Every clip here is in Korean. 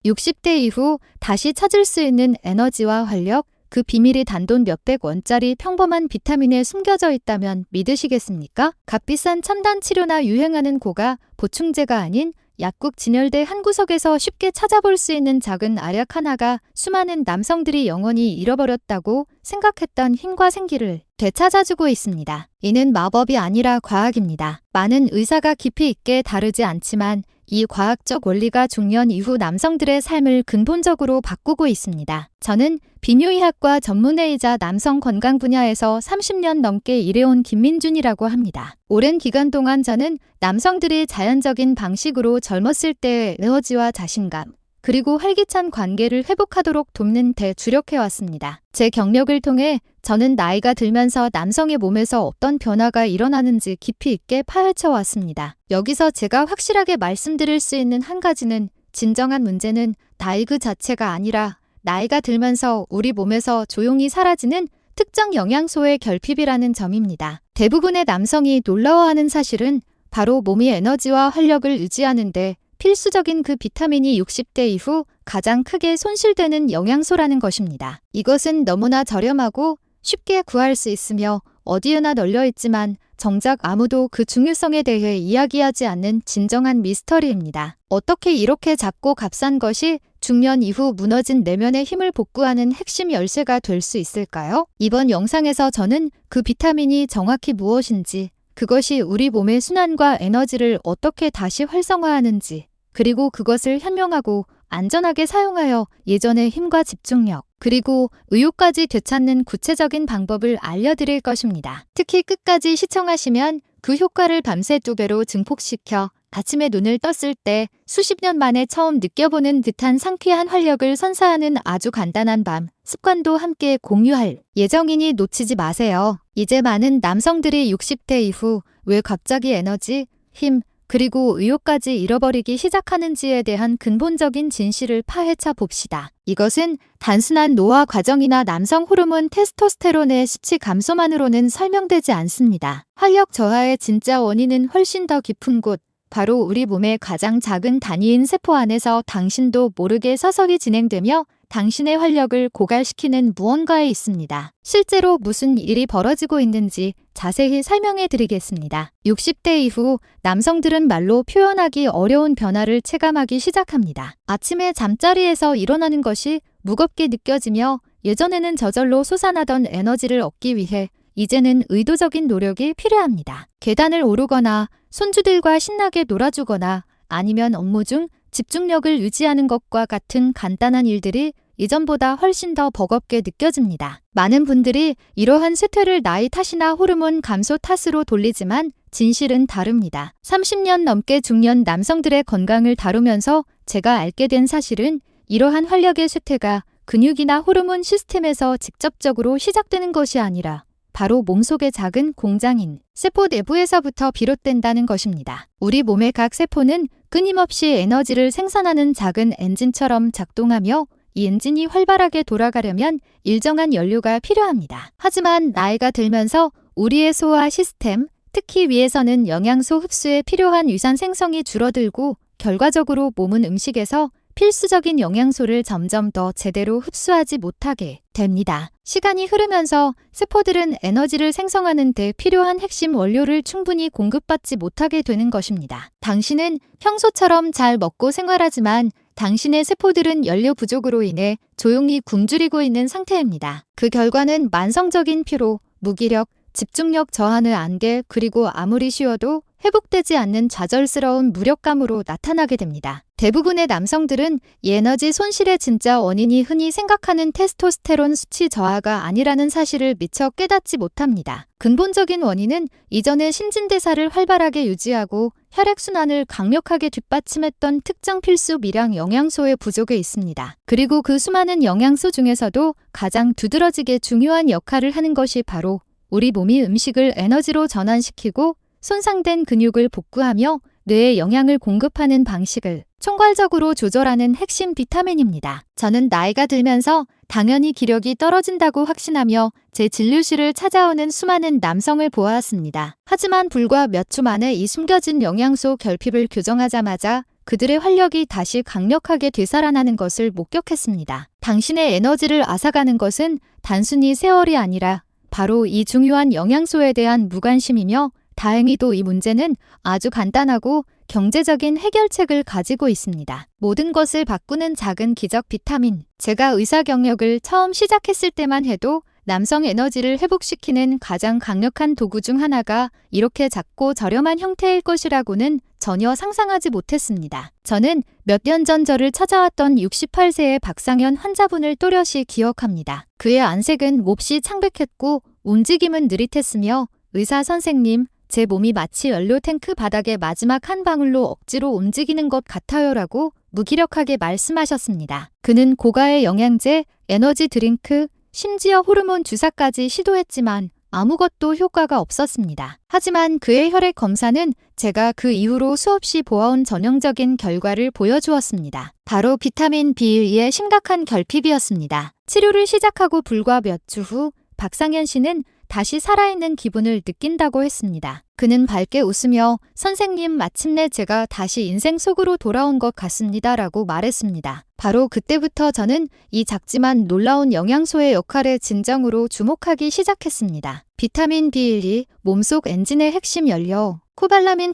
60대 이후 다시 찾을 수 있는 에너지와 활력, 그 비밀이 단돈 몇백 원짜리 평범한 비타민에 숨겨져 있다면 믿으시겠습니까? 값비싼 첨단 치료나 유행하는 고가, 보충제가 아닌 약국 진열대 한 구석에서 쉽게 찾아볼 수 있는 작은 알약 하나가 수많은 남성들이 영원히 잃어버렸다고 생각했던 힘과 생기를 되찾아주고 있습니다. 이는 마법이 아니라 과학입니다. 많은 의사가 깊이 있게 다루지 않지만 이 과학적 원리가 중년 이후 남성들의 삶을 근본적으로 바꾸고 있습니다. 저는 비뇨의학과 전문의이자 남성 건강 분야에서 30년 넘게 일해온 김민준이라고 합니다. 오랜 기간 동안 저는 남성들이 자연적인 방식으로 젊었을 때의 에너지와 자신감, 그리고 활기찬 관계를 회복하도록 돕는 데 주력해왔습니다. 제 경력을 통해 저는 나이가 들면서 남성의 몸에서 어떤 변화가 일어나는지 깊이 있게 파헤쳐왔습니다. 여기서 제가 확실하게 말씀드릴 수 있는 한 가지는 진정한 문제는 나이 그 자체가 아니라 나이가 들면서 우리 몸에서 조용히 사라지는 특정 영양소의 결핍이라는 점입니다. 대부분의 남성이 놀라워하는 사실은 바로 몸이 에너지와 활력을 유지하는데 필수적인 그 비타민이 60대 이후 가장 크게 손실되는 영양소라는 것입니다. 이것은 너무나 저렴하고 쉽게 구할 수 있으며 어디에나 널려 있지만 정작 아무도 그 중요성에 대해 이야기하지 않는 진정한 미스터리입니다. 어떻게 이렇게 작고 값싼 것이 중년 이후 무너진 내면의 힘을 복구하는 핵심 열쇠가 될 수 있을까요? 이번 영상에서 저는 그 비타민이 정확히 무엇인지, 그것이 우리 몸의 순환과 에너지를 어떻게 다시 활성화하는지, 그리고 그것을 현명하고 안전하게 사용하여 예전의 힘과 집중력, 그리고 의욕까지 되찾는 구체적인 방법을 알려드릴 것입니다. 특히 끝까지 시청하시면 그 효과를 밤새 2배로 증폭시켜 아침에 눈을 떴을 때 수십 년 만에 처음 느껴보는 듯한 상쾌한 활력을 선사하는 아주 간단한 밤 습관도 함께 공유할 예정이니 놓치지 마세요. 이제 많은 남성들이 60대 이후 왜 갑자기 에너지, 힘, 그리고 의욕까지 잃어버리기 시작하는지에 대한 근본적인 진실을 파헤쳐 봅시다. 이것은 단순한 노화 과정이나 남성 호르몬 테스토스테론의 수치 감소만으로는 설명되지 않습니다. 활력 저하의 진짜 원인은 훨씬 더 깊은 곳, 바로 우리 몸의 가장 작은 단위인 세포 안에서 당신도 모르게 서서히 진행되며 당신의 활력을 고갈시키는 무언가에 있습니다. 실제로 무슨 일이 벌어지고 있는지 자세히 설명해 드리겠습니다. 60대 이후 남성들은 말로 표현하기 어려운 변화를 체감하기 시작합니다. 아침에 잠자리에서 일어나는 것이 무겁게 느껴지며 예전에는 저절로 솟아나던 에너지를 얻기 위해 이제는 의도적인 노력이 필요합니다. 계단을 오르거나 손주들과 신나게 놀아주거나 아니면 업무 중 집중력을 유지하는 것과 같은 간단한 일들이 이전보다 훨씬 더 버겁게 느껴집니다. 많은 분들이 이러한 쇠퇴를 나이 탓이나 호르몬 감소 탓으로 돌리지만 진실은 다릅니다. 30년 넘게 중년 남성들의 건강을 다루면서 제가 알게 된 사실은 이러한 활력의 쇠퇴가 근육이나 호르몬 시스템에서 직접적으로 시작되는 것이 아니라 바로 몸속의 작은 공장인 세포 내부에서부터 비롯된다는 것입니다. 우리 몸의 각 세포는 끊임없이 에너지를 생산하는 작은 엔진처럼 작동하며 이 엔진이 활발하게 돌아가려면 일정한 연료가 필요합니다. 하지만 나이가 들면서 우리의 소화 시스템, 특히 위에서는 영양소 흡수에 필요한 유산 생성이 줄어들고 결과적으로 몸은 음식에서 필수적인 영양소를 점점 더 제대로 흡수하지 못하게 됩니다. 시간이 흐르면서 세포들은 에너지를 생성하는 데 필요한 핵심 원료를 충분히 공급받지 못하게 되는 것입니다. 당신은 평소처럼 잘 먹고 생활하지만 당신의 세포들은 연료 부족으로 인해 조용히 굶주리고 있는 상태입니다. 그 결과는 만성적인 피로, 무기력, 집중력 저하의 안개, 그리고 아무리 쉬어도 회복되지 않는 좌절스러운 무력감으로 나타나게 됩니다. 대부분의 남성들은 이 에너지 손실의 진짜 원인이 흔히 생각하는 테스토스테론 수치 저하가 아니라는 사실을 미처 깨닫지 못합니다. 근본적인 원인은 이전에 신진대사를 활발하게 유지하고 혈액순환을 강력하게 뒷받침했던 특정 필수 미량 영양소의 부족에 있습니다. 그리고 그 수많은 영양소 중에서도 가장 두드러지게 중요한 역할을 하는 것이 바로 우리 몸이 음식을 에너지로 전환시키고 손상된 근육을 복구하며 뇌에 영양을 공급하는 방식을 총괄적으로 조절하는 핵심 비타민입니다. 저는 나이가 들면서 당연히 기력이 떨어진다고 확신하며 제 진료실을 찾아오는 수많은 남성을 보아왔습니다. 하지만 불과 몇 주 만에 이 숨겨진 영양소 결핍을 교정하자마자 그들의 활력이 다시 강력하게 되살아나는 것을 목격했습니다. 당신의 에너지를 앗아가는 것은 단순히 세월이 아니라 바로 이 중요한 영양소에 대한 무관심이며, 다행히도 이 문제는 아주 간단하고 경제적인 해결책을 가지고 있습니다. 모든 것을 바꾸는 작은 기적 비타민. 제가 의사 경력을 처음 시작했을 때만 해도 남성 에너지를 회복시키는 가장 강력한 도구 중 하나가 이렇게 작고 저렴한 형태일 것이라고는 전혀 상상하지 못했습니다. 저는 몇 년 전 저를 찾아왔던 68세의 박상현 환자분을 또렷이 기억합니다. 그의 안색은 몹시 창백했고 움직임은 느릿했으며, 의사 선생님, 제 몸이 마치 연료 탱크 바닥의 마지막 한 방울로 억지로 움직이는 것 같아요라고 무기력하게 말씀하셨습니다. 그는 고가의 영양제, 에너지 드링크, 심지어 호르몬 주사까지 시도했지만 아무것도 효과가 없었습니다. 하지만 그의 혈액 검사는 제가 그 이후로 수없이 보아온 전형적인 결과를 보여주었습니다. 바로 비타민 B1의 심각한 결핍이었습니다. 치료를 시작하고 불과 몇 주 후 박상현 씨는 다시 살아있는 기분을 느낀다고 했습니다. 그는 밝게 웃으며 "선생님, 마침내 제가 다시 인생 속으로 돌아온 것 같습니다라고 말했습니다. 바로 그때부터 저는 이 작지만 놀라운 영양소의 역할에 진정으로 주목하기 시작했습니다. 비타민 B1이 몸속 엔진의 핵심 연료,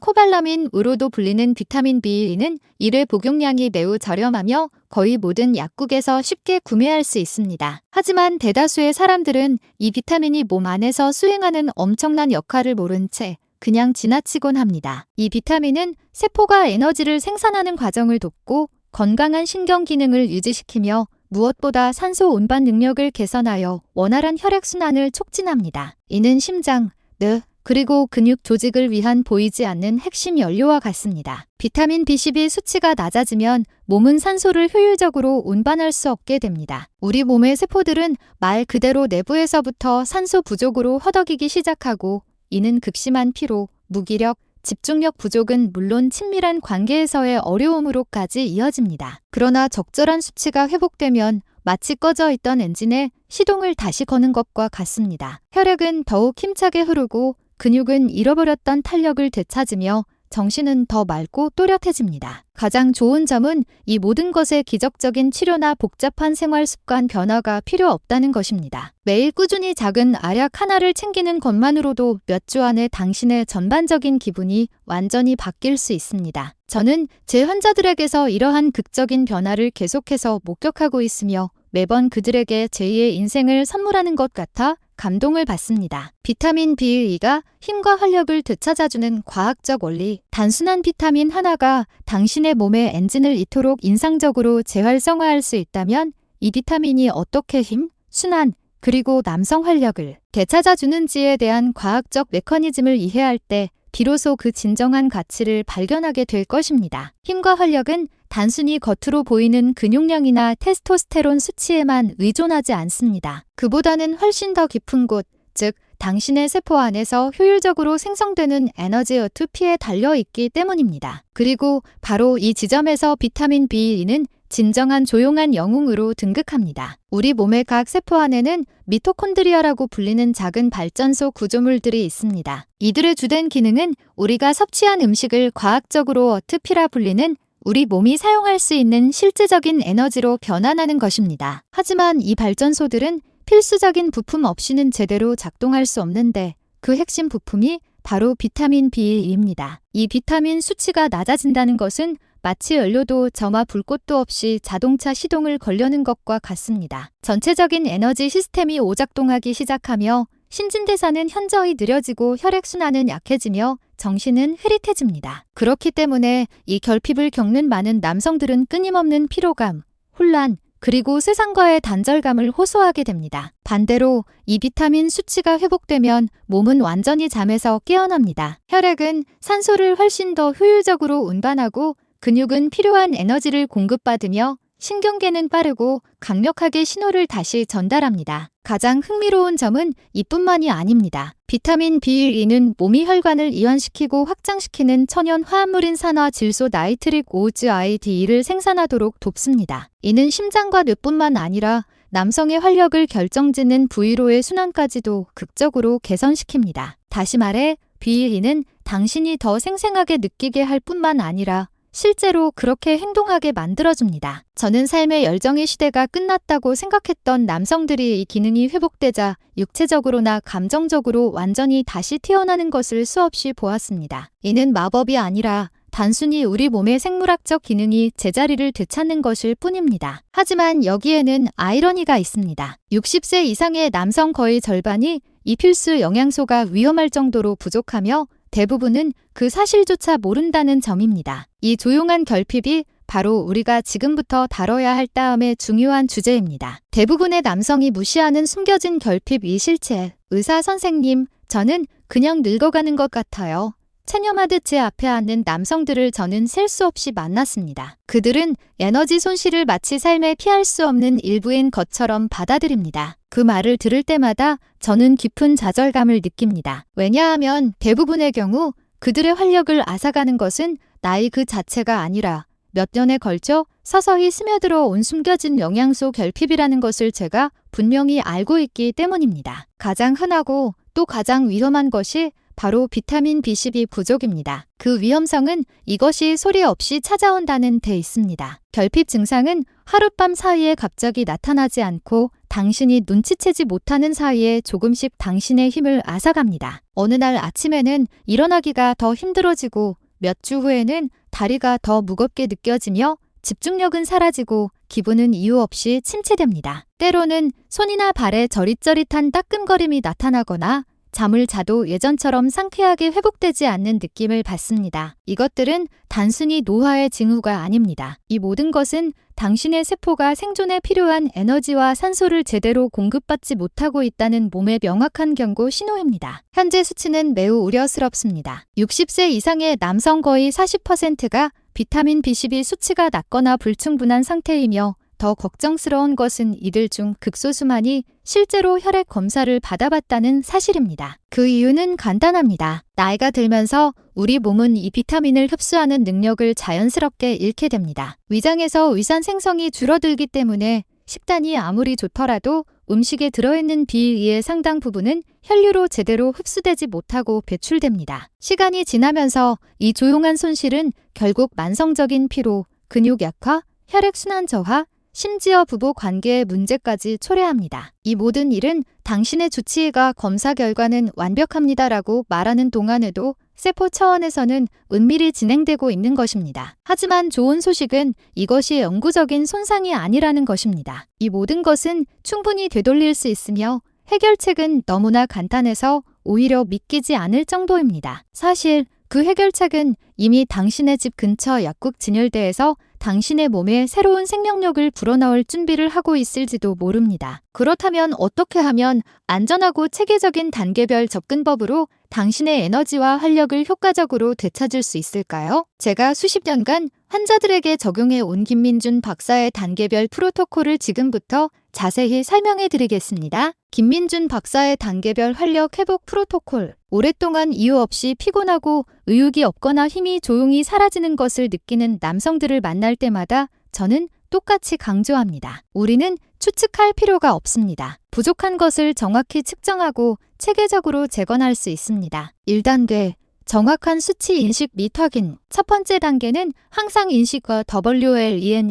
코발라민으로도 불리는 비타민 B1은 1회 복용량이 매우 저렴하며 거의 모든 약국에서 쉽게 구매할 수 있습니다. 하지만 대다수의 사람들은 이 비타민이 몸 안에서 수행하는 엄청난 역할을 모른 채 그냥 지나치곤 합니다. 이 비타민은 세포가 에너지를 생산하는 과정을 돕고 건강한 신경 기능을 유지시키며 무엇보다 산소 운반 능력을 개선하여 원활한 혈액순환을 촉진합니다. 이는 심장, 뇌, 그리고 근육 조직을 위한 보이지 않는 핵심 연료와 같습니다. 비타민 B12 수치가 낮아지면 몸은 산소를 효율적으로 운반할 수 없게 됩니다. 우리 몸의 세포들은 말 그대로 내부에서부터 산소 부족으로 허덕이기 시작하고, 이는 극심한 피로, 무기력, 집중력 부족은 물론 친밀한 관계에서의 어려움으로까지 이어집니다. 그러나 적절한 수치가 회복되면 마치 꺼져 있던 엔진에 시동을 다시 거는 것과 같습니다. 혈액은 더욱 힘차게 흐르고 근육은 잃어버렸던 탄력을 되찾으며 정신은 더 맑고 또렷해집니다. 가장 좋은 점은 이 모든 것에 기적적인 치료나 복잡한 생활 습관 변화가 필요 없다는 것입니다. 매일 꾸준히 작은 알약 하나를 챙기는 것만으로도 몇 주 안에 당신의 전반적인 기분이 완전히 바뀔 수 있습니다. 저는 제 환자들에게서 이러한 극적인 변화를 계속해서 목격하고 있으며 매번 그들에게 제2의 인생을 선물하는 것 같아 감동을 받습니다. 비타민 B1가 힘과 활력을 되찾아주는 과학적 원리. 단순한 비타민 하나가 당신의 몸의 엔진을 이토록 인상적으로 재활성화할 수 있다면 이 비타민이 어떻게 힘, 순환, 그리고 남성 활력을 되찾아주는지에 대한 과학적 메커니즘을 이해할 때 비로소 그 진정한 가치를 발견하게 될 것입니다. 힘과 활력은 단순히 겉으로 보이는 근육량이나 테스토스테론 수치에만 의존하지 않습니다. 그보다는 훨씬 더 깊은 곳, 즉 당신의 세포 안에서 효율적으로 생성되는 에너지의 두피에 달려있기 때문입니다. 그리고 바로 이 지점에서 비타민 B1은 진정한 조용한 영웅으로 등극합니다. 우리 몸의 각 세포 안에는 미토콘드리아라고 불리는 작은 발전소 구조물들이 있습니다. 이들의 주된 기능은 우리가 섭취한 음식을 과학적으로 어트피라 불리는 우리 몸이 사용할 수 있는 실질적인 에너지로 변환하는 것입니다. 하지만 이 발전소들은 필수적인 부품 없이는 제대로 작동할 수 없는데, 그 핵심 부품이 바로 비타민 B1입니다. 이 비타민 수치가 낮아진다는 것은 마치 연료도 점화 불꽃도 없이 자동차 시동을 걸려는 것과 같습니다. 전체적인 에너지 시스템이 오작동하기 시작하며 신진대사는 현저히 느려지고 혈액순환은 약해지며 정신은 흐릿해집니다. 그렇기 때문에 이 결핍을 겪는 많은 남성들은 끊임없는 피로감, 혼란, 그리고 세상과의 단절감을 호소하게 됩니다. 반대로 이 비타민 수치가 회복되면 몸은 완전히 잠에서 깨어납니다. 혈액은 산소를 훨씬 더 효율적으로 운반하고 근육은 필요한 에너지를 공급받으며 신경계는 빠르고 강력하게 신호를 다시 전달합니다. 가장 흥미로운 점은 이뿐만이 아닙니다. 비타민 B1은 몸이 혈관을 이완시키고 확장시키는 천연 화합물인 산화 질소 나이트릭 오즈 IDE를 생산하도록 돕습니다. 이는 심장과 뇌뿐만 아니라 남성의 활력을 결정짓는 부위로의 순환까지도 극적으로 개선시킵니다. 다시 말해 B1은 당신이 더 생생하게 느끼게 할 뿐만 아니라 실제로 그렇게 행동하게 만들어줍니다. 저는 삶의 열정의 시대가 끝났다고 생각했던 남성들이 이 기능이 회복되자 육체적으로나 감정적으로 완전히 다시 태어나는 것을 수없이 보았습니다. 이는 마법이 아니라 단순히 우리 몸의 생물학적 기능이 제자리를 되찾는 것일 뿐입니다. 하지만 여기에는 아이러니가 있습니다. 60세 이상의 남성 거의 절반이 이 필수 영양소가 위험할 정도로 부족하며 대부분은 그 사실조차 모른다는 점입니다. 이 조용한 결핍이 바로 우리가 지금부터 다뤄야 할 다음의 중요한 주제입니다. 대부분의 남성이 무시하는 숨겨진 결핍 이 실체. 의사 선생님, 저는 그냥 늙어가는 것 같아요. 체념하듯 제 앞에 앉는 남성들을 저는 셀 수 없이 만났습니다. 그들은 에너지 손실을 마치 삶에 피할 수 없는 일부인 것처럼 받아들입니다. 그 말을 들을 때마다 저는 깊은 좌절감을 느낍니다. 왜냐하면 대부분의 경우 그들의 활력을 앗아가는 것은 나이 그 자체가 아니라 몇 년에 걸쳐 서서히 스며들어 온 숨겨진 영양소 결핍이라는 것을 제가 분명히 알고 있기 때문입니다. 가장 흔하고 또 가장 위험한 것이 바로 비타민 B12 부족입니다. 그 위험성은 이것이 소리 없이 찾아온다는 데 있습니다. 결핍 증상은 하룻밤 사이에 갑자기 나타나지 않고 당신이 눈치채지 못하는 사이에 조금씩 당신의 힘을 앗아갑니다. 어느 날 아침에는 일어나기가 더 힘들어지고 몇 주 후에는 다리가 더 무겁게 느껴지며 집중력은 사라지고 기분은 이유 없이 침체됩니다. 때로는 손이나 발에 저릿저릿한 따끔거림이 나타나거나 잠을 자도 예전처럼 상쾌하게 회복되지 않는 느낌을 받습니다. 이것들은 단순히 노화의 징후가 아닙니다. 이 모든 것은 당신의 세포가 생존에 필요한 에너지와 산소를 제대로 공급받지 못하고 있다는 몸의 명확한 경고 신호입니다. 현재 수치는 매우 우려스럽습니다. 60세 이상의 남성 거의 40%가 비타민 B12 수치가 낮거나 불충분한 상태이며 더 걱정스러운 것은 이들 중 극소수만이 실제로 혈액 검사를 받아봤다는 사실입니다. 그 이유는 간단합니다. 나이가 들면서 우리 몸은 이 비타민을 흡수하는 능력을 자연스럽게 잃게 됩니다. 위장에서 위산 생성이 줄어들기 때문에 식단이 아무리 좋더라도 음식에 들어있는 비의 상당 부분은 혈류로 제대로 흡수되지 못하고 배출됩니다. 시간이 지나면서 이 조용한 손실은 결국 만성적인 피로, 근육 약화, 혈액순환 저하, 심지어 부부 관계의 문제까지 초래합니다. 이 모든 일은 당신의 주치의가 검사 결과는 완벽합니다라고 말하는 동안에도 세포 차원에서는 은밀히 진행되고 있는 것입니다. 하지만 좋은 소식은 이것이 영구적인 손상이 아니라는 것입니다. 이 모든 것은 충분히 되돌릴 수 있으며 해결책은 너무나 간단해서 오히려 믿기지 않을 정도입니다. 사실 그 해결책은 이미 당신의 집 근처 약국 진열대에서 당신의 몸에 새로운 생명력을 불어넣을 준비를 하고 있을지도 모릅니다. 그렇다면 어떻게 하면 안전하고 체계적인 단계별 접근법으로 당신의 에너지와 활력을 효과적으로 되찾을 수 있을까요? 제가 수십 년간 환자들에게 적용해 온 김민준 박사의 단계별 프로토콜을 지금부터 자세히 설명해 드리겠습니다. 김민준 박사의 단계별 활력 회복 프로토콜. 오랫동안 이유 없이 피곤하고 의욕이 없거나 힘이 조용히 사라지는 것을 느끼는 남성들을 만날 때마다 저는 똑같이 강조합니다. 우리는 추측할 필요가 없습니다. 부족한 것을 정확히 측정하고 체계적으로 재건할 수 있습니다. 1단계. 정확한 수치 인식 및 확인. 첫 번째 단계는 항상 인식과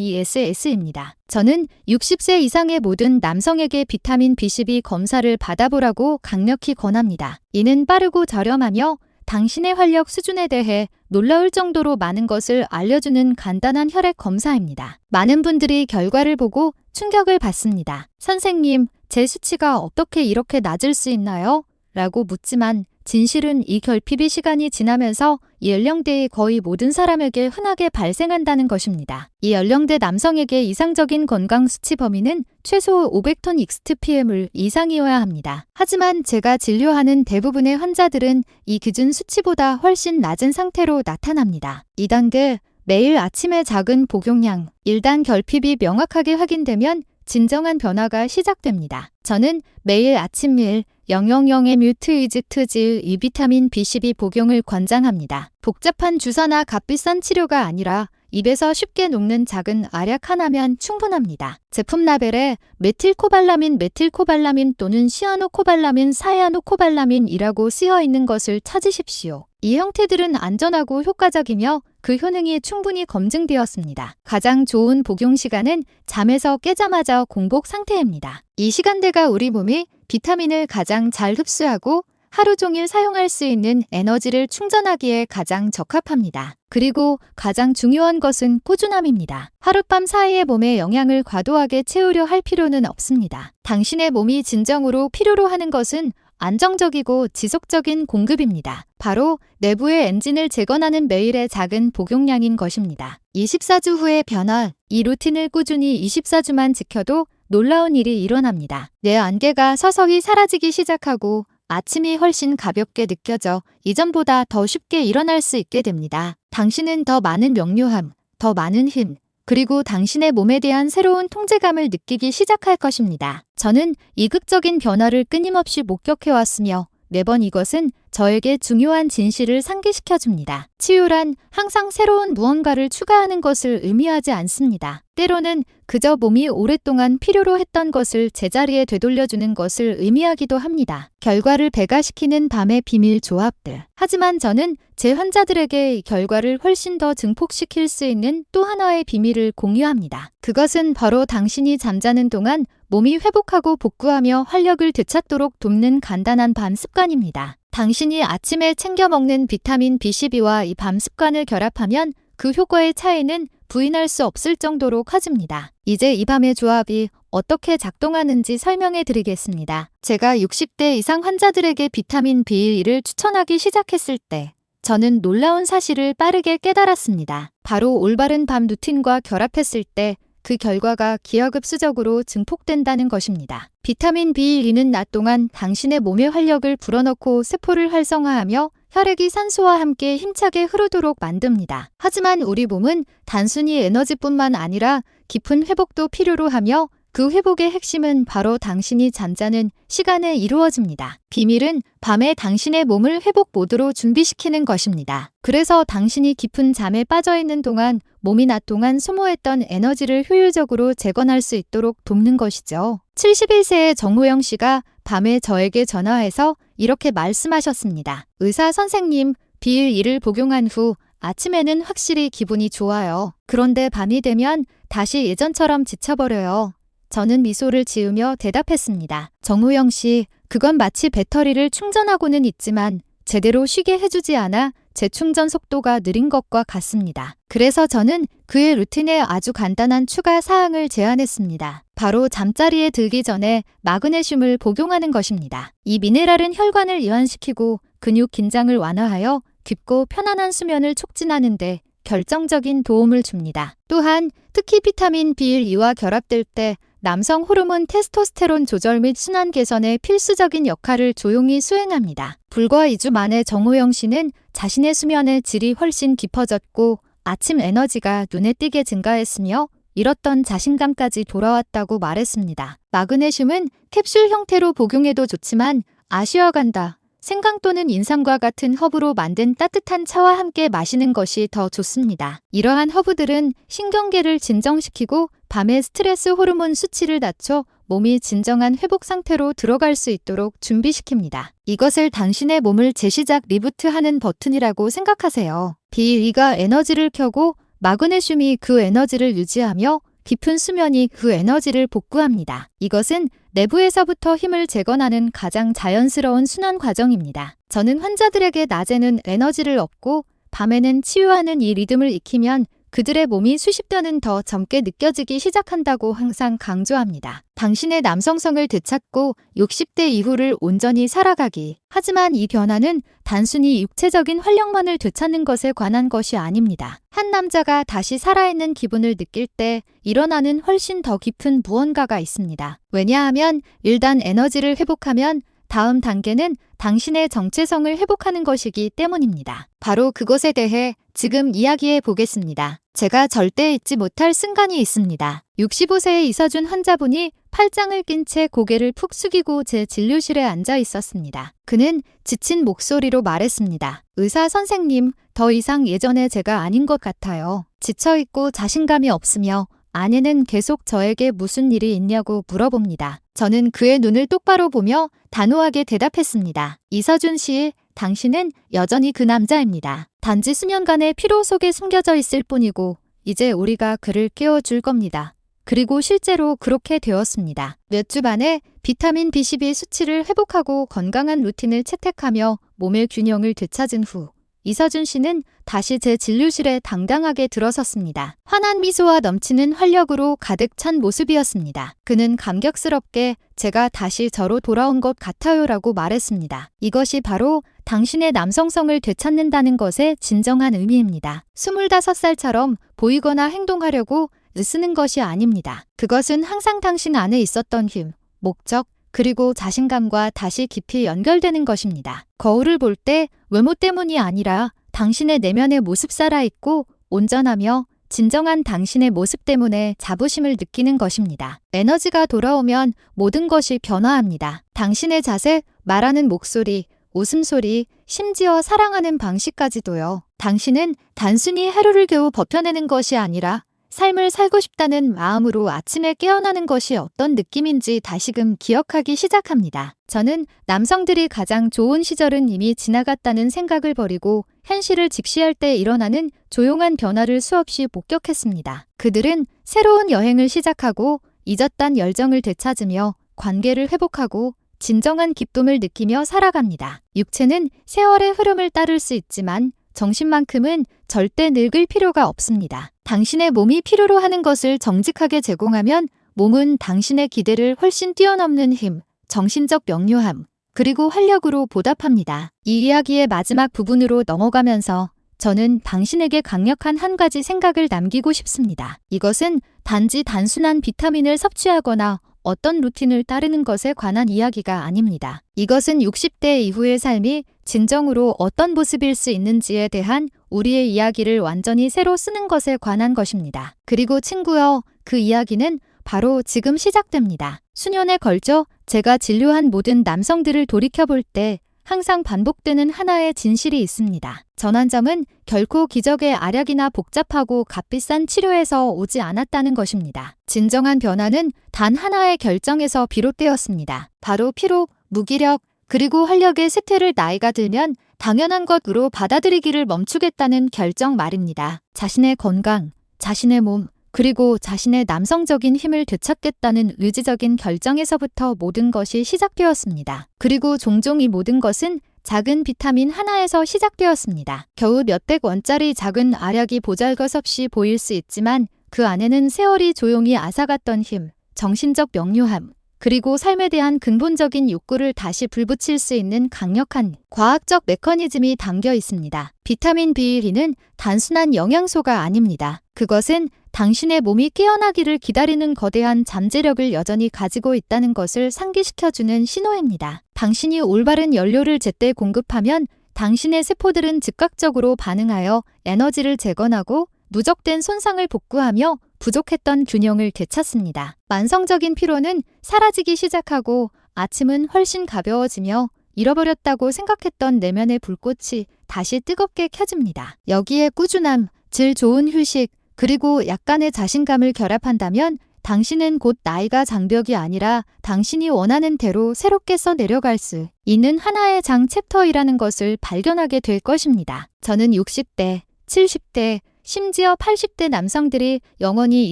WLENESS입니다. 저는 60세 이상의 모든 남성에게 비타민 B12 검사를 받아보라고 강력히 권합니다. 이는 빠르고 저렴하며 당신의 활력 수준에 대해 놀라울 정도로 많은 것을 알려주는 간단한 혈액 검사입니다. 많은 분들이 결과를 보고 충격을 받습니다. 선생님, 제 수치가 어떻게 이렇게 낮을 수 있나요? 라고 묻지만 진실은 이 결핍이 시간이 지나면서 이 연령대의 거의 모든 사람에게 흔하게 발생한다는 것입니다. 이 연령대 남성에게 이상적인 건강 수치 범위는 최소 500톤 익스트PM을 이상이어야 합니다. 하지만 제가 진료하는 대부분의 환자들은 이 기준 수치보다 훨씬 낮은 상태로 나타납니다. 2단계, 매일 아침에 작은 복용량. 1단 결핍이 명확하게 확인되면 진정한 변화가 시작됩니다. 저는 매일 아침 000의 뮤트이즈트질 이 비타민 B12 복용을 권장합니다. 복잡한 주사나 값비싼 치료가 아니라 입에서 쉽게 녹는 작은 알약 하나면 충분합니다. 제품 라벨에 메틸코발라민, 메틸코발라민 또는 시아노코발라민, 사이아노코발라민이라고 쓰여 있는 것을 찾으십시오. 이 형태들은 안전하고 효과적이며 그 효능이 충분히 검증되었습니다. 가장 좋은 복용 시간은 잠에서 깨자마자 공복 상태입니다. 이 시간대가 우리 몸이 비타민을 가장 잘 흡수하고 하루 종일 사용할 수 있는 에너지를 충전하기에 가장 적합합니다. 그리고 가장 중요한 것은 꾸준함입니다. 하룻밤 사이에 몸에 영양을 과도하게 채우려 할 필요는 없습니다. 당신의 몸이 진정으로 필요로 하는 것은 안정적이고 지속적인 공급입니다. 바로 내부의 엔진을 재건하는 매일의 작은 복용량인 것입니다. 24주 후의 변화, 이 루틴을 꾸준히 24주만 지켜도 놀라운 일이 일어납니다. 내 안개가 서서히 사라지기 시작하고 아침이 훨씬 가볍게 느껴져 이전보다 더 쉽게 일어날 수 있게 됩니다. 당신은 더 많은 명료함, 더 많은 힘, 그리고 당신의 몸에 대한 새로운 통제감을 느끼기 시작할 것입니다. 저는 이극적인 변화를 끊임없이 목격해왔으며 매번 이것은 저에게 중요한 진실을 상기시켜줍니다. 치유란 항상 새로운 무언가를 추가하는 것을 의미하지 않습니다. 때로는 그저 몸이 오랫동안 필요로 했던 것을 제자리에 되돌려주는 것을 의미하기도 합니다. 결과를 배가시키는 밤의 비밀 조합들. 하지만 저는 제 환자들에게 이 결과를 훨씬 더 증폭시킬 수 있는 또 하나의 비밀을 공유합니다. 그것은 바로 당신이 잠자는 동안 몸이 회복하고 복구하며 활력을 되찾도록 돕는 간단한 밤 습관입니다. 당신이 아침에 챙겨 먹는 비타민 B12와 이 밤 습관을 결합하면 그 효과의 차이는 부인할 수 없을 정도로 커집니다. 이제 이 밤의 조합이 어떻게 작동하는지 설명해 드리겠습니다. 제가 60대 이상 환자들에게 비타민 B1을 추천하기 시작했을 때 저는 놀라운 사실을 빠르게 깨달았습니다. 바로 올바른 밤 루틴과 결합했을 때 그 결과가 기하급수적으로 증폭된다는 것입니다. 비타민 B1은 낮 동안 당신의 몸의 활력을 불어넣고 세포를 활성화하며 혈액이 산소와 함께 힘차게 흐르도록 만듭니다. 하지만 우리 몸은 단순히 에너지뿐만 아니라 깊은 회복도 필요로 하며 그 회복의 핵심은 바로 당신이 잠자는 시간에 이루어집니다. 비밀은 밤에 당신의 몸을 회복 모드로 준비시키는 것입니다. 그래서 당신이 깊은 잠에 빠져있는 동안 몸이 낮 동안 소모했던 에너지를 효율적으로 재건할 수 있도록 돕는 것이죠. 71세의 정호영 씨가 밤에 저에게 전화해서 이렇게 말씀하셨습니다. 의사 선생님, B1을 복용한 후 아침에는 확실히 기분이 좋아요. 그런데 밤이 되면 다시 예전처럼 지쳐버려요. 저는 미소를 지으며 대답했습니다. 정호영 씨, 그건 마치 배터리를 충전하고는 있지만 제대로 쉬게 해주지 않아 재충전 속도가 느린 것과 같습니다. 그래서 저는 그의 루틴에 아주 간단한 추가 사항을 제안했습니다. 바로 잠자리에 들기 전에 마그네슘을 복용하는 것입니다. 이 미네랄은 혈관을 이완시키고 근육 긴장을 완화하여 깊고 편안한 수면을 촉진하는 데 결정적인 도움을 줍니다. 또한 특히 비타민 B1와 결합될 때 남성 호르몬 테스토스테론 조절 및 순환 개선에 필수적인 역할을 조용히 수행합니다. 불과 2주 만에 정호영 씨는 자신의 수면의 질이 훨씬 깊어졌고 아침 에너지가 눈에 띄게 증가했으며 잃었던 자신감까지 돌아왔다고 말했습니다. 마그네슘은 캡슐 형태로 복용해도 좋지만 아쉬어간다, 생강 또는 인삼과 같은 허브로 만든 따뜻한 차와 함께 마시는 것이 더 좋습니다. 이러한 허브들은 신경계를 진정시키고 밤에 스트레스 호르몬 수치를 낮춰 몸이 진정한 회복 상태로 들어갈 수 있도록 준비시킵니다. 이것을 당신의 몸을 재시작 리부트하는 버튼이라고 생각하세요. B2가 에너지를 켜고 마그네슘이 그 에너지를 유지하며 깊은 수면이 그 에너지를 복구합니다. 이것은 내부에서부터 힘을 재건하는 가장 자연스러운 순환 과정입니다. 저는 환자들에게 낮에는 에너지를 얻고 밤에는 치유하는 이 리듬을 익히면 그들의 몸이 수십 년은 더 젊게 느껴지기 시작한다고 항상 강조합니다. 당신의 남성성을 되찾고 60대 이후를 온전히 살아가기. 하지만 이 변화는 단순히 육체적인 활력만을 되찾는 것에 관한 것이 아닙니다. 한 남자가 다시 살아있는 기분을 느낄 때 일어나는 훨씬 더 깊은 무언가가 있습니다. 왜냐하면 일단 에너지를 회복하면 다음 단계는 당신의 정체성을 회복하는 것이기 때문입니다. 바로 그것에 대해 지금 이야기해 보겠습니다. 제가 절대 잊지 못할 순간이 있습니다. 65세의 이서준 환자분이 팔짱을 낀 채 고개를 푹 숙이고 제 진료실에 앉아 있었습니다. 그는 지친 목소리로 말했습니다. 의사 선생님, 더 이상 예전의 제가 아닌 것 같아요. 지쳐있고 자신감이 없으며 아내는 계속 저에게 무슨 일이 있냐고 물어봅니다. 저는 그의 눈을 똑바로 보며 단호하게 대답했습니다. 이서준 씨, 당신은 여전히 그 남자입니다. 단지 수년간의 피로 속에 숨겨져 있을 뿐이고 이제 우리가 그를 깨워줄 겁니다. 그리고 실제로 그렇게 되었습니다. 몇 주 만에 비타민 B12 수치를 회복하고 건강한 루틴을 채택하며 몸의 균형을 되찾은 후 이서준 씨는 다시 제 진료실에 당당하게 들어섰습니다. 환한 미소와 넘치는 활력으로 가득 찬 모습이었습니다. 그는 감격스럽게 제가 다시 저로 돌아온 것 같아요라고 말했습니다. 이것이 바로 당신의 남성성을 되찾는다는 것의 진정한 의미입니다. 25살처럼 보이거나 행동하려고 애쓰는 것이 아닙니다. 그것은 항상 당신 안에 있었던 힘, 목적, 그리고 자신감과 다시 깊이 연결되는 것입니다. 거울을 볼 때 외모 때문이 아니라 당신의 내면의 모습 살아있고 온전하며 진정한 당신의 모습 때문에 자부심을 느끼는 것입니다. 에너지가 돌아오면 모든 것이 변화합니다. 당신의 자세, 말하는 목소리, 웃음소리, 심지어 사랑하는 방식까지도요. 당신은 단순히 하루를 겨우 버텨내는 것이 아니라 삶을 살고 싶다는 마음으로 아침에 깨어나는 것이 어떤 느낌인지 다시금 기억하기 시작합니다. 저는 남성들이 가장 좋은 시절은 이미 지나갔다는 생각을 버리고 현실을 직시할 때 일어나는 조용한 변화를 수없이 목격했습니다. 그들은 새로운 여행을 시작하고 잊었던 열정을 되찾으며 관계를 회복하고 진정한 기쁨을 느끼며 살아갑니다. 육체는 세월의 흐름을 따를 수 있지만 정신만큼은 절대 늙을 필요가 없습니다. 당신의 몸이 필요로 하는 것을 정직하게 제공하면 몸은 당신의 기대를 훨씬 뛰어넘는 힘, 정신적 명료함, 그리고 활력으로 보답합니다. 이 이야기의 마지막 부분으로 넘어가면서 저는 당신에게 강력한 한 가지 생각을 남기고 싶습니다. 이것은 단지 단순한 비타민을 섭취하거나 어떤 루틴을 따르는 것에 관한 이야기가 아닙니다. 이것은 60대 이후의 삶이 진정으로 어떤 모습일 수 있는지에 대한 우리의 이야기를 완전히 새로 쓰는 것에 관한 것입니다. 그리고 친구여, 그 이야기는 바로 지금 시작됩니다. 수년에 걸쳐 제가 진료한 모든 남성들을 돌이켜볼 때 항상 반복되는 하나의 진실이 있습니다. 전환점은 결코 기적의 알약이나 복잡하고 값비싼 치료에서 오지 않았다는 것입니다. 진정한 변화는 단 하나의 결정에서 비롯되었습니다. 바로 피로, 무기력, 그리고 활력의 쇠퇴를 나이가 들면 당연한 것으로 받아들이기를 멈추겠다는 결정 말입니다. 자신의 건강, 자신의 몸, 그리고 자신의 남성적인 힘을 되찾겠다는 의지적인 결정에서부터 모든 것이 시작되었습니다. 그리고 종종 이 모든 것은 작은 비타민 하나에서 시작되었습니다. 겨우 몇백 원짜리 작은 알약이 보잘것없이 보일 수 있지만 그 안에는 세월이 조용히 앗아갔던 힘, 정신적 명료함, 그리고 삶에 대한 근본적인 욕구를 다시 불붙일 수 있는 강력한 과학적 메커니즘이 담겨 있습니다. 비타민 B1는 단순한 영양소가 아닙니다. 그것은 당신의 몸이 깨어나기를 기다리는 거대한 잠재력을 여전히 가지고 있다는 것을 상기시켜주는 신호입니다. 당신이 올바른 연료를 제때 공급하면 당신의 세포들은 즉각적으로 반응하여 에너지를 재건하고 누적된 손상을 복구하며 부족했던 균형을 되찾습니다. 만성적인 피로는 사라지기 시작하고 아침은 훨씬 가벼워지며 잃어버렸다고 생각했던 내면의 불꽃이 다시 뜨겁게 켜집니다. 여기에 꾸준함, 질 좋은 휴식, 그리고 약간의 자신감을 결합한다면 당신은 곧 나이가 장벽이 아니라 당신이 원하는 대로 새롭게 써내려갈 수 있는 하나의 장 챕터이라는 것을 발견하게 될 것입니다. 저는 60대, 70대, 심지어 80대 남성들이 영원히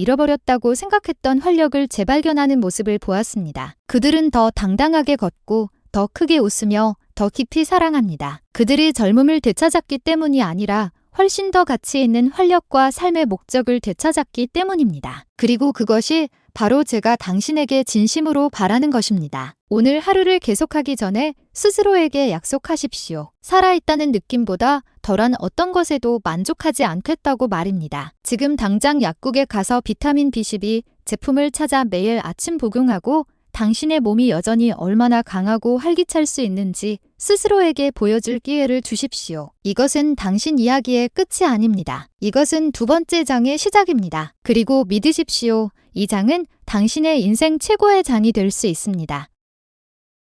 잃어버렸다고 생각했던 활력을 재발견하는 모습을 보았습니다. 그들은 더 당당하게 걷고 더 크게 웃으며 더 깊이 사랑합니다. 그들이 젊음을 되찾았기 때문이 아니라 훨씬 더 가치 있는 활력과 삶의 목적을 되찾았기 때문입니다. 그리고 그것이 바로 제가 당신에게 진심으로 바라는 것입니다. 오늘 하루를 계속하기 전에 스스로에게 약속하십시오. 살아있다는 느낌보다 덜한 어떤 것에도 만족하지 않겠다고 말입니다. 지금 당장 약국에 가서 비타민 B12 제품을 찾아 매일 아침 복용하고 당신의 몸이 여전히 얼마나 강하고 활기찰 수 있는지 스스로에게 보여줄 기회를 주십시오. 이것은 당신 이야기의 끝이 아닙니다. 이것은 두 번째 장의 시작입니다. 그리고 믿으십시오. 이 장은 당신의 인생 최고의 장이 될 수 있습니다.